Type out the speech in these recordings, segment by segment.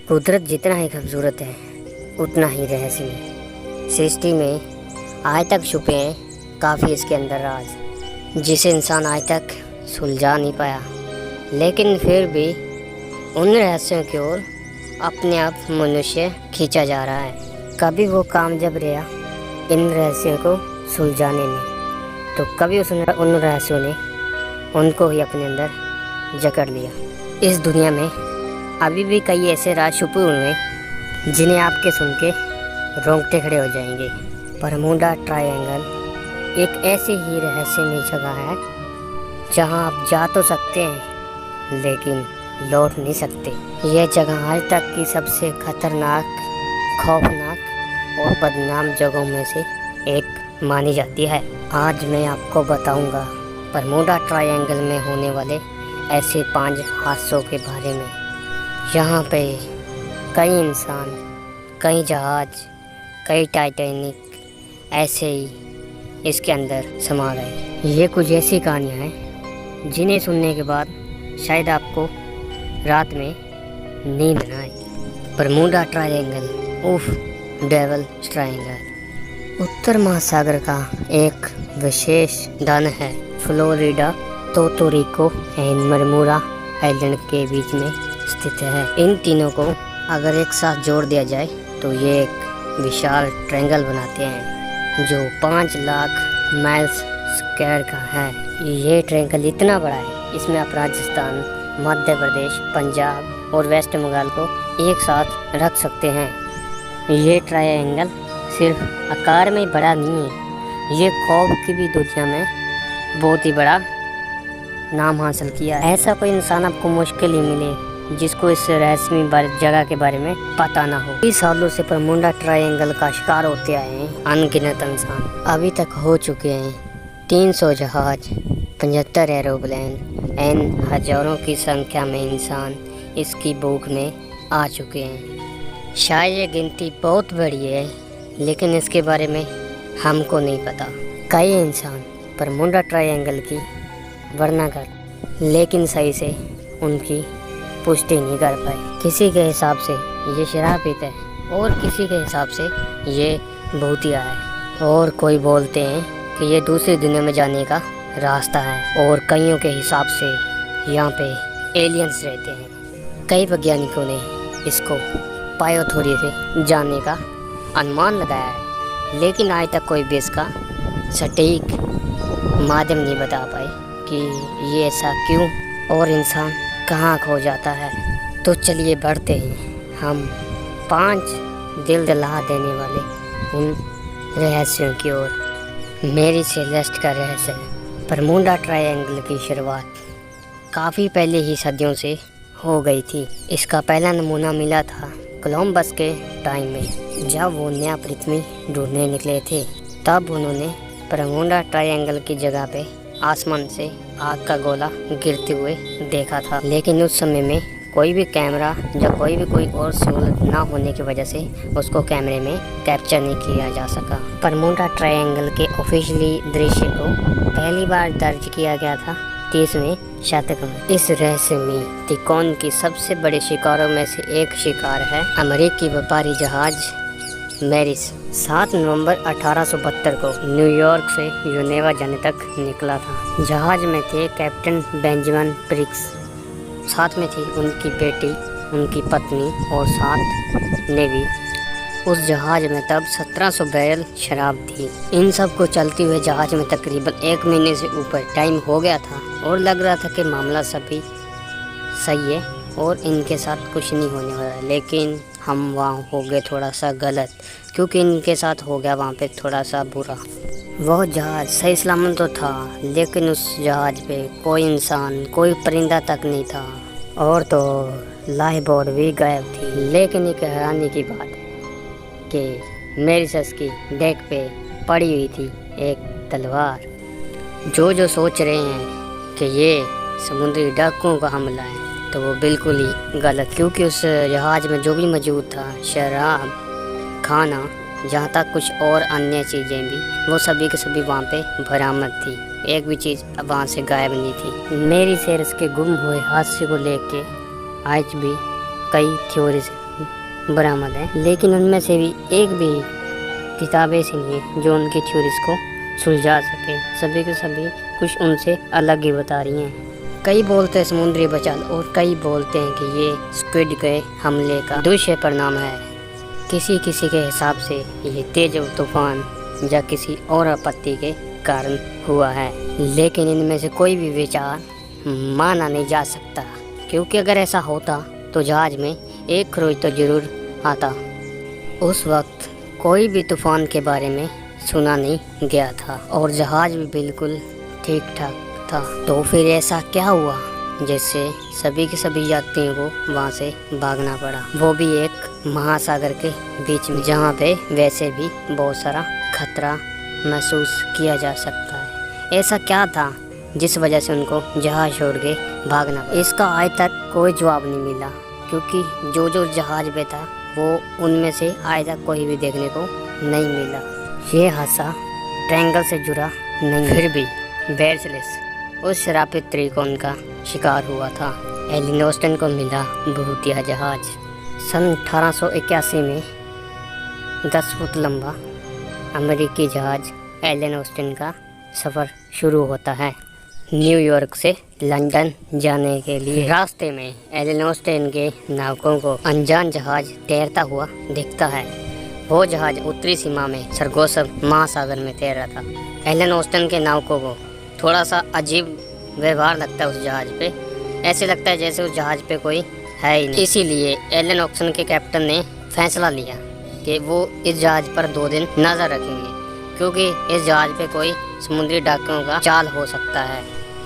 कुदरत जितना ही खूबसूरत है उतना ही रहस्यमय। सृष्टि में आज तक छुपे हैं काफ़ी इसके अंदर राज, जिसे इंसान आज तक सुलझा नहीं पाया, लेकिन फिर भी उन रहस्यों की ओर अपने आप मनुष्य खींचा जा रहा है। कभी वो कामयाब रहा इन रहस्यों को सुलझाने में, तो कभी उन रहस्यों ने उनको ही अपने अंदर जकड़ लिया। इस दुनिया में अभी भी कई ऐसे राज छुपे हुए हैं जिन्हें आपके सुन के रोंगटे खड़े हो जाएंगे। बरमूडा ट्रायंगल एक ऐसी ही रहस्यमय जगह है जहां आप जा तो सकते हैं लेकिन लौट नहीं सकते। यह जगह आज तक की सबसे खतरनाक, खौफनाक और बदनाम जगहों में से एक मानी जाती है। आज मैं आपको बताऊंगा बरमूडा ट्रायंगल में होने वाले ऐसे 5 हादसों के बारे में। यहाँ पे कई इंसान, कई जहाज, कई टाइटैनिक ऐसे ही इसके अंदर समा गए। ये कुछ ऐसी कहानियाँ हैं जिन्हें सुनने के बाद शायद आपको रात में नींद न आए। बरमूडा ट्रायंगल उफ डेविल ट्रायंगल उत्तर महासागर का एक विशेष दान है। Florida, Puerto Rico and Bermuda island के बीच में स्थित है। इन तीनों को अगर एक साथ जोड़ दिया जाए तो ये एक विशाल ट्रायंगल बनाते हैं जो 5 लाख माइल्स स्क्वायर का है। ये ट्रायंगल इतना बड़ा है, इसमें आप राजस्थान, मध्य प्रदेश, पंजाब और वेस्ट बंगाल को एक साथ रख सकते हैं। ये ट्रायंगल सिर्फ आकार में बड़ा नहीं है, ये खौफ की भी दुनिया में बहुत ही बड़ा नाम हासिल किया। ऐसा कोई इंसान आपको मुश्किल ही मिले जिसको इस रहस्यमय जगह के बारे में पता ना हो। कई सालों से बरमूडा ट्रायंगल का शिकार होते आए हैं अनगिनत इंसान। अभी तक हो चुके हैं 300 जहाज, 75 एरोप्लेन एंड हजारों की संख्या में इंसान इसकी भूख में आ चुके हैं। शायद ये गिनती बहुत बड़ी है लेकिन इसके बारे में हमको नहीं पता। कई इंसान बरमूडा ट्रायंगल की वर्णना कर लेकिन सही से उनकी पुष्टि नहीं कर पाए। किसी के हिसाब से ये शराब पीता है और किसी के हिसाब से ये भूतिया है और कोई बोलते हैं कि ये दूसरी दुनिया में जाने का रास्ता है और कईयों के हिसाब से यहाँ पे एलियंस रहते हैं। कई वैज्ञानिकों ने इसको बायो थ्योरी से जानने का अनुमान लगाया है लेकिन आज तक कोई भी इसका सटीक माध्यम नहीं बता पाए कि ये ऐसा क्यों और इंसान कहाँ खो जाता है। तो चलिए बढ़ते हैं हम 5 दिल दहला देने वाले उन रहस्यों की ओर। मेरी सेलेस्ट का रहस्य। बरमूडा ट्रायंगल की शुरुआत काफ़ी पहले ही सदियों से हो गई थी। इसका पहला नमूना मिला था कोलंबस के टाइम में, जब वो नया पृथ्वी ढूंढने निकले थे। तब उन्होंने बरमूडा ट्रायंगल की जगह पे आसमान से आग का गोला गिरते हुए देखा था, लेकिन उस समय में कोई भी कैमरा या कोई और सहूलत ना होने की वजह से उसको कैमरे में कैप्चर नहीं किया जा सका। बरमूडा ट्रायंगल के ऑफिशियली दृश्य को पहली बार दर्ज किया गया था 30वें शतक में। इस रहस्यमय तिकोन की सबसे बड़े शिकारों में से एक शिकार है अमेरिकी व्यापारी जहाज मैरिस। 7 नवंबर 1872 को न्यूयॉर्क से यूनेवा जाने तक निकला था। जहाज में थे कैप्टन बेंजामिन ब्रिग्स, साथ में थी उनकी बेटी, उनकी पत्नी और 7 नेवी। उस जहाज में तब 1700 बैरल शराब थी। इन सब को चलते हुए जहाज में तकरीबन 1 महीने से ऊपर टाइम हो गया था और लग रहा था कि मामला सभी सही है और इनके साथ कुछ नहीं होने वाला, लेकिन हम वहाँ हो गए थोड़ा सा गलत, क्योंकि इनके साथ हो गया वहाँ पे थोड़ा सा बुरा। वह जहाज सही सलामत तो था लेकिन उस जहाज पे कोई इंसान, कोई परिंदा तक नहीं था और तो लाइफ बोर्ड भी गायब थी। लेकिन एक हैरानी की बात है कि मैरिस की डेक पे पड़ी हुई थी एक तलवार। जो सोच रहे हैं कि ये समुद्री डाकुओं का हमला है तो वो बिल्कुल ही गलत, क्योंकि उस जहाज में जो भी मौजूद था, शराब, खाना, जहाँ तक कुछ और अन्य चीज़ें भी, वो सभी के सभी वहाँ पे बरामद थी। एक भी चीज़ वहाँ से गायब नहीं थी। मेरी सेरस के गुम हुए हादसे को लेके आज भी कई थ्योरीज बरामद है, लेकिन उनमें से भी एक भी किताब ऐसी नहीं है जो उनकी थ्योरीज को सुलझा सके। सभी के सभी कुछ उनसे अलग ही बता रही हैं। कई बोलते हैं समुद्री बचाव और कई बोलते हैं कि ये स्क्विड के हमले का दुष्परिणाम है। किसी किसी के हिसाब से ये तेज तूफान या किसी और आपत्ति के कारण हुआ है, लेकिन इनमें से कोई भी विचार माना नहीं जा सकता, क्योंकि अगर ऐसा होता तो जहाज में एक खरोच तो जरूर आता। उस वक्त कोई भी तूफान के बारे में सुना नहीं गया था और जहाज भी बिल्कुल ठीक ठाक था। तो फिर ऐसा क्या हुआ जिससे सभी के सभी यात्रियों को वहाँ से भागना पड़ा, वो भी एक महासागर के बीच में, जहाँ पे वैसे भी बहुत सारा खतरा महसूस किया जा सकता है। ऐसा क्या था जिस वजह से उनको जहाज छोड़ के भागना पड़ा? इसका आज तक कोई जवाब नहीं मिला, क्योंकि जो जहाज पे था वो उनमें से आज तक कोई भी देखने को नहीं मिला। ये हादसा ट्रायंगल से जुड़ा नहीं, फिर भी बेरसलेस उस श्रापित त्रिकोण का शिकार हुआ था। एलन ऑस्टिन को मिला भूतिया जहाज। सन 1881 में 10 फुट लंबा अमेरिकी जहाज एलन ऑस्टिन का सफ़र शुरू होता है न्यूयॉर्क से लंदन जाने के लिए। रास्ते में एलन ऑस्टिन के नाविकों को अनजान जहाज तैरता हुआ दिखता है। वो जहाज उत्तरी सीमा में सरगोसम महासागर में तैर रहा था। एलन ऑस्टिन के नाविकों को थोड़ा सा अजीब व्यवहार लगता है उस जहाज पे। ऐसे लगता है जैसे उस जहाज पे कोई है ही नहीं। इसीलिए एलन ऑस्टिन के कैप्टन ने फैसला लिया कि वो इस जहाज पर 2 दिन नज़र रखेंगे, क्योंकि इस जहाज पे कोई समुद्री डाकुओं का चाल हो सकता है।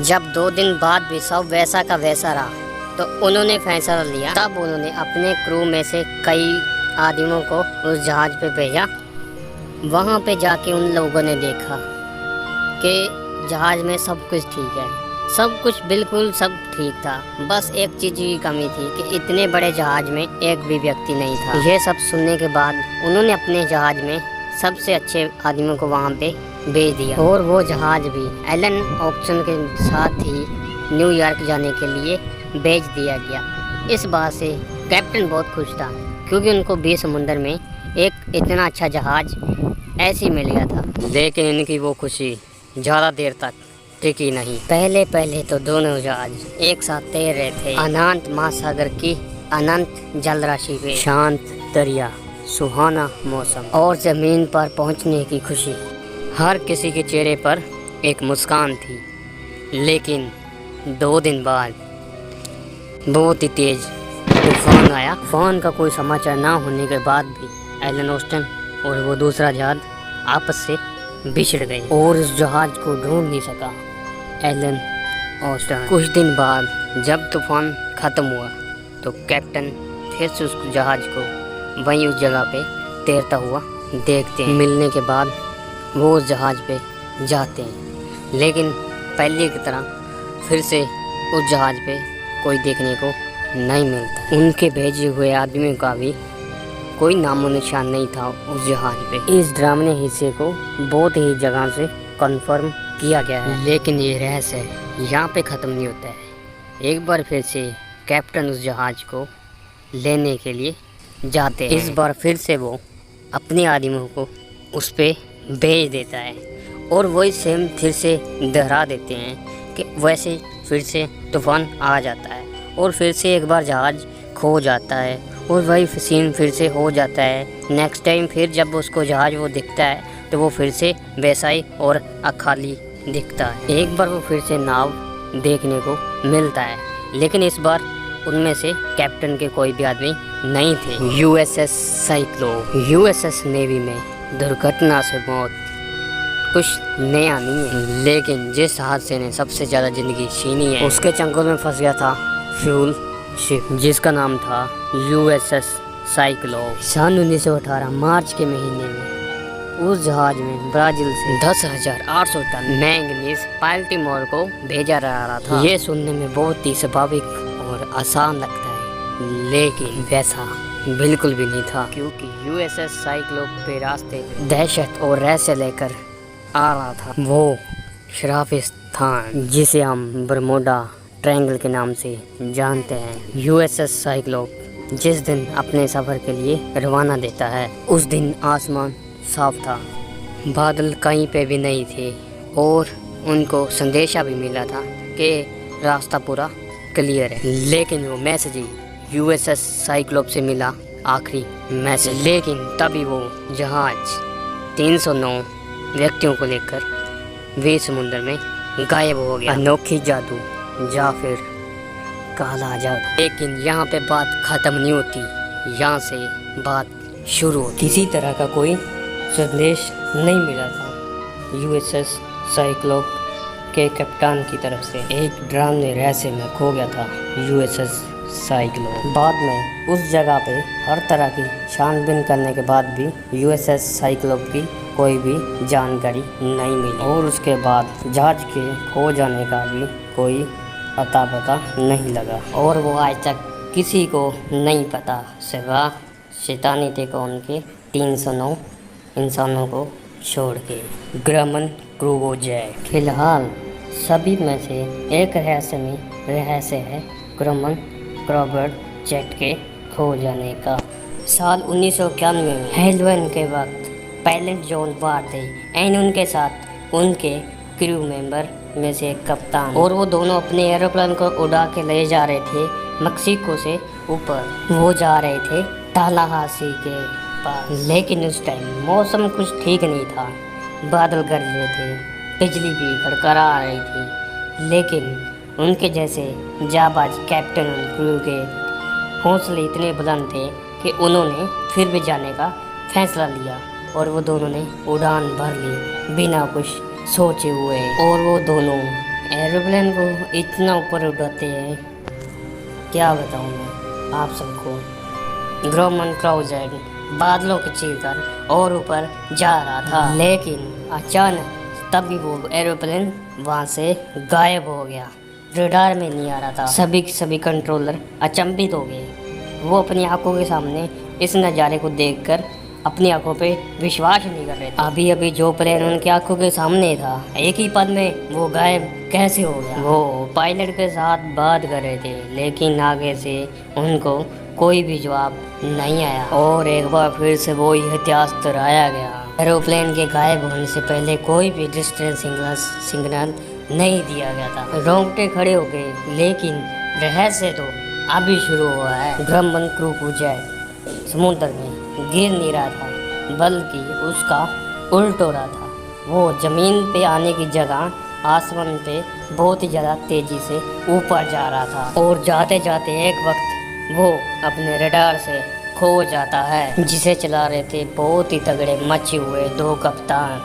जब 2 दिन बाद भी सब वैसा का वैसा रहा तो उन्होंने फैसला लिया। तब उन्होंने अपने क्रू में से कई आदमियों को उस जहाज पे भेजा। वहाँ पे जाके उन लोगों ने देखा कि जहाज में सब कुछ ठीक है, सब कुछ बिल्कुल सब ठीक था। बस एक चीज़ की कमी थी कि इतने बड़े जहाज में एक भी व्यक्ति नहीं था। यह सब सुनने के बाद उन्होंने अपने जहाज में सबसे अच्छे आदमियों को वहाँ पे भेज दिया और वो जहाज भी एलन ऑस्टिन के साथ ही न्यूयॉर्क जाने के लिए भेज दिया गया। इस बात से कैप्टन बहुत खुश था, क्योंकि उनको भी समुद्र में एक इतना अच्छा जहाज ऐसे मिल गया था। लेकिन इनकी वो खुशी ज़्यादा देर तक टिकी नहीं। पहले तो दोनों जहाज एक साथ तैर रहे थे अनंत महासागर की अनंत जलराशि पे। शांत दरिया, सुहाना मौसम और ज़मीन पर पहुंचने की खुशी। हर किसी के चेहरे पर एक मुस्कान थी। लेकिन 2 दिन बाद बहुत ही तेज तूफान आया। तूफान का कोई समाचार ना होने के बाद भी एलन ऑस्टिन और वो दूसरा जहाज आपस से बिछड़ गए और उस जहाज को ढूंढ नहीं सका एलन ऑस्टिन। कुछ दिन बाद जब तूफान ख़त्म हुआ तो कैप्टन फिर से उस जहाज को वहीं उस जगह पे तैरता हुआ देखते हैं। मिलने के बाद वो उस जहाज पे जाते हैं, लेकिन पहले की तरह फिर से उस जहाज पे कोई देखने को नहीं मिलता। उनके भेजे हुए आदमियों का भी कोई नामो निशान नहीं था उस जहाज पे। इस ड्रामने हिस्से को बहुत ही जगह से कंफर्म किया गया है, लेकिन ये रहस्य यहाँ पे ख़त्म नहीं होता है। एक बार फिर से कैप्टन उस जहाज को लेने के लिए जाते हैं। इस बार फिर से वो अपने आदमियों को उस पे भेज देता है और वही सेम फिर से दोहरा देते हैं कि वैसे फिर से तूफान आ जाता है और फिर से एक बार जहाज खो जाता है और वही सीन फिर से हो जाता है। नेक्स्ट टाइम फिर जब उसको जहाज वो दिखता है तो वो फिर से वैसा ही और खाली दिखता है। एक बार वो फिर से नाव देखने को मिलता है, लेकिन इस बार उनमें से कैप्टन के कोई भी आदमी नहीं थे। यूएसएस साइक्लोन, यूएसएस नेवी में दुर्घटना से मौत कुछ नया नहीं है, लेकिन जिस हादसे ने सबसे ज़्यादा ज़िंदगी छीनी है उसके चंगुल में फंस गया था फ्यूल शिप, जिसका नाम था यूएसएस साइक्लोन। सन 1918 मार्च के महीने में उस जहाज में ब्राज़ील से 10,800 टन मैंगनीज बाल्टीमोर को भेजा रहा था। ये सुनने में बहुत ही स्वाभाविक और आसान लगता है, लेकिन वैसा बिल्कुल भी नहीं था, क्योंकि यूएसएस साइक्लोन पे रास्ते दहशत और रहस्य लेकर आ रहा था। वो शराफी स्थान जिसे हम बरमोडा ट्रायंगल के नाम से जानते हैं। यूएसएस साइक्लोन जिस दिन अपने सफ़र के लिए रवाना देता है। उस दिन आसमान साफ था, बादल कहीं पे भी नहीं थे और उनको संदेशा भी मिला था कि रास्ता पूरा क्लियर है। लेकिन वो मैसेज यूएसएस साइक्लोप से मिला, आखिरी मैसेज। लेकिन तभी वो जहाज 309 व्यक्तियों को लेकर वे समुद्र में गायब हो गया। अनोखी जादू या फिर काला जादू। लेकिन यहाँ पे बात ख़त्म नहीं होती, यहाँ से बात शुरू होती। किसी तरह का कोई संदेश नहीं मिला था यूएसएस साइक्लोप के कप्तान की तरफ से। एक डरावने रहस्य में खो गया था यूएसएस साइक्लोप। बाद में उस जगह पे हर तरह की छानबीन करने के बाद भी यूएसएस साइक्लोप की कोई भी जानकारी नहीं मिली और उसके बाद जहाज के खो जाने का भी कोई अता पता नहीं लगा और वो आज तक किसी को नहीं पता, सिवा शैतानी थे कौन के 309 इंसानों को छोड़ के। ग्रामन क्रूवोजेट। फिलहाल सभी में से एक रहस्य है ग्रामन क्रूवोजेट के खो जाने का। साल 1991 में हेलोवीन के वक्त पायलट जॉन बार थे एंड उनके साथ उनके क्रू मेंबर में से एक कप्तान, और वो दोनों अपने एरोप्लेन को उड़ा के ले जा रहे थे मेक्सिको से ऊपर। वो जा रहे थे तालाहासी के पास। लेकिन उस टाइम मौसम कुछ ठीक नहीं था, बादल गरज रहे थे, बिजली भी कड़कड़ा रही थी। लेकिन उनके जैसे जाबाज कैप्टन और क्रू के हौसले इतने बुलंद थे कि उन्होंने फिर भी जाने का फैसला लिया और वो दोनों ने उड़ान भर ली बिना कुछ सोचे हुए। और वो दोनों एरोप्लेन को इतना ऊपर उड़ाते हैं, क्या बताऊँ मैं आप सबको। ग्रामन क्रूवोजेट बादलों के चीरकर और ऊपर जा रहा था, लेकिन अचानक तभी वो एरोप्लेन वहाँ से गायब हो गया, रडार में नहीं आ रहा था। सभी कंट्रोलर अचंभित हो गए। वो अपनी आंखों के सामने इस नज़ारे को देखकर अपनी आंखों पे विश्वास नहीं कर रहे थे। अभी जो प्लेन उनकी आंखों के सामने था, एक ही पल में वो गायब कैसे हो गया। वो पायलट के साथ बात कर रहे थे, लेकिन आगे से उनको कोई भी जवाब नहीं आया और एक बार फिर से वो इतिहास दोहराया गया। एरोप्लेन के गायब होने से पहले कोई भी डिस्टेंस सिग्नल नहीं दिया गया था। रोंगटे खड़े हो गए, लेकिन रहस्य तो अभी शुरू हुआ है। ग्रामन क्रूवोजेट समुद्र में गिर नहीं रहा था, बल्कि उसका उल्ट हो रहा था। वो ज़मीन पे आने की जगह आसमान पे बहुत ही ज़्यादा तेज़ी से ऊपर जा रहा था और जाते जाते एक वक्त वो अपने रडार से खो जाता है, जिसे चला रहे थे बहुत ही तगड़े मचे हुए 2 कप्तान।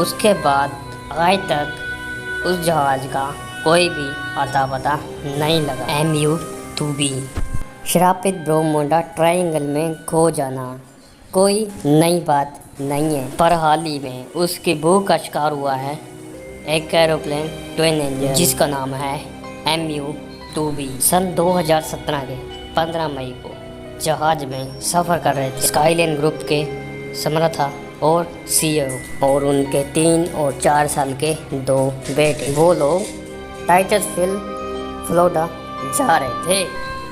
उसके बाद आज तक उस जहाज का कोई भी अता पता नहीं लगा। MU-2B श्रापित ब्रह्मोंडा ट्रायंगल में खो जाना कोई नई बात नहीं है, पर हाल ही में उसकी भूख का शिकार हुआ है एक एरोप्लेन ट्विन इंजन जिसका नाम है MU-2B। सन 2017 के 15 मई को जहाज में सफ़र कर रहे थे स्काईलाइन ग्रुप के समर्था और CEO और उनके 3 और 4 साल के 2 बेटे। वो लोग टाइटसविल फ्लोरिडा जा रहे थे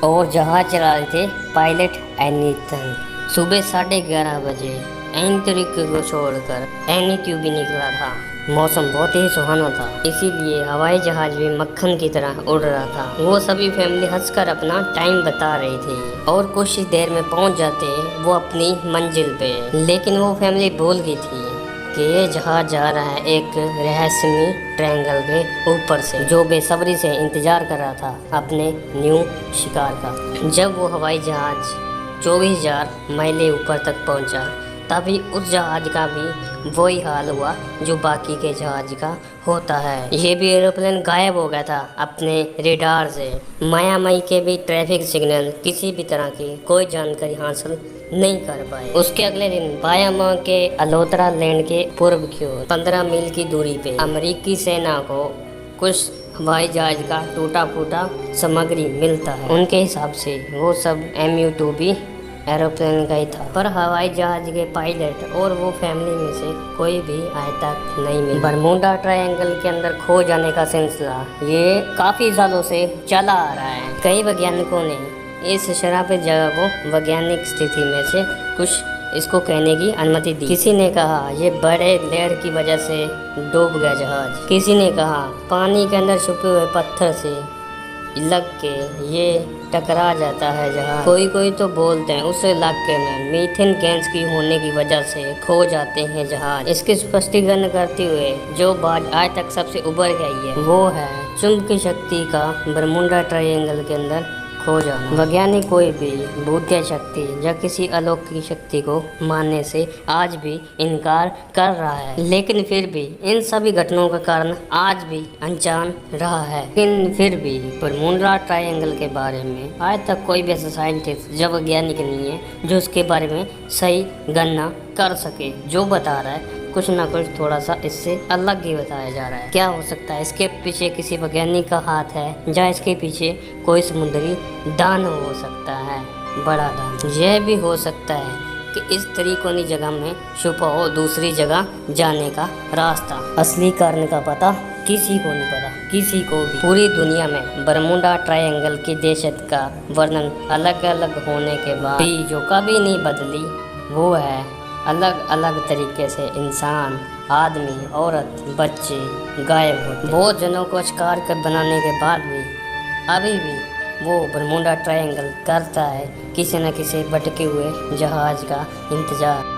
और जहाज चला रहे थे पायलट एनीथन। सुबह 11:30 बजे एंटरिक को छोड़कर MU-2B निकला था। मौसम बहुत ही सुहाना था, इसीलिए हवाई जहाज भी मक्खन की तरह उड़ रहा था। वो सभी फैमिली हंसकर अपना टाइम बता रही थी और कुछ ही देर में पहुंच जाते वो अपनी मंजिल पे। लेकिन वो फैमिली भूल गई थी कि ये जहाज जा रहा है एक रहस्यमय ट्रायंगल के ऊपर से, जो बेसब्री से इंतजार कर रहा था अपने न्यू शिकार का। जब वो हवाई जहाज 24,000 मील ऊपर तक पहुंचा, तभी उस जहाज का भी वही हाल हुआ जो बाकी के जहाज का होता है। ये भी एरोप्लेन गायब हो गया था अपने रडार से। मायामई के भी ट्रैफिक सिग्नल किसी भी तरह की कोई जानकारी हासिल नहीं कर पाए। उसके अगले दिन बायामा के अलोतरा लैंड के पूर्व की ओर 15 मील की दूरी पे अमेरिकी सेना को कुछ हवाई जहाज का टूटा फूटा सामग्री मिलता है। उनके हिसाब से वो सब MU-2B एरोप्लेन का ही था, पर हवाई जहाज के पायलट और वो फैमिली में से कोई भी आज तक नहीं मिला। बरमूडा ट्रायंगल के अंदर खो जाने का सिलसिला ये काफ़ी सालों से चला आ रहा है। कई वैज्ञानिकों ने इस शराफत जगह को वैज्ञानिक स्थिति में से कुछ इसको कहने की अनुमति दी। किसी ने कहा ये बड़े लहर की वजह से डूब गया जहाज। किसी ने कहा पानी के अंदर छुपे हुए पत्थर से लग के ये टकरा जाता है जहाज। कोई तो बोलते हैं उस इलाके में मीथेन गैस की होने की वजह से खो जाते हैं जहाज। इसके स्पष्टीकरण करते हुए जो बात आज तक सबसे उभर गई है वो है चुंबकीय शक्ति का बरमूडा ट्रायंगल के अंदर खो जाना। वैज्ञानिक कोई भी भूतिया शक्ति या किसी अलौकिक शक्ति को मानने से आज भी इनकार कर रहा है, लेकिन फिर भी इन सभी घटनाओं का कारण आज भी अनजान रहा है। लेकिन फिर भी बरमूडा ट्रायंगल के बारे में आज तक कोई भी ऐसा साइंटिस्ट या वैज्ञानिक नहीं है जो उसके बारे में सही गणना कर सके। जो बता रहा है कुछ ना कुछ थोड़ा सा इससे अलग ही बताया जा रहा है। क्या हो सकता है इसके पीछे? किसी वैज्ञानिक का हाथ है या इसके पीछे कोई समुद्री दानव हो सकता है, बड़ा दानव। यह भी हो सकता है कि इस तरीकों जगह में छुपा हो दूसरी जगह जाने का रास्ता। असली कारण का पता किसी को नहीं पता, किसी को भी। पूरी दुनिया में बरमूडा ट्रायंगल की दहशत का वर्णन अलग अलग होने के बाद भी जो कभी नहीं बदली वो है अलग अलग तरीके से इंसान, आदमी, औरत, बच्चे गायब होते। बहुत जनों को शिकार कर बनाने के बाद भी अभी भी वो बरमूडा ट्रायंगल करता है किसी न किसी भटके हुए जहाज का इंतजार।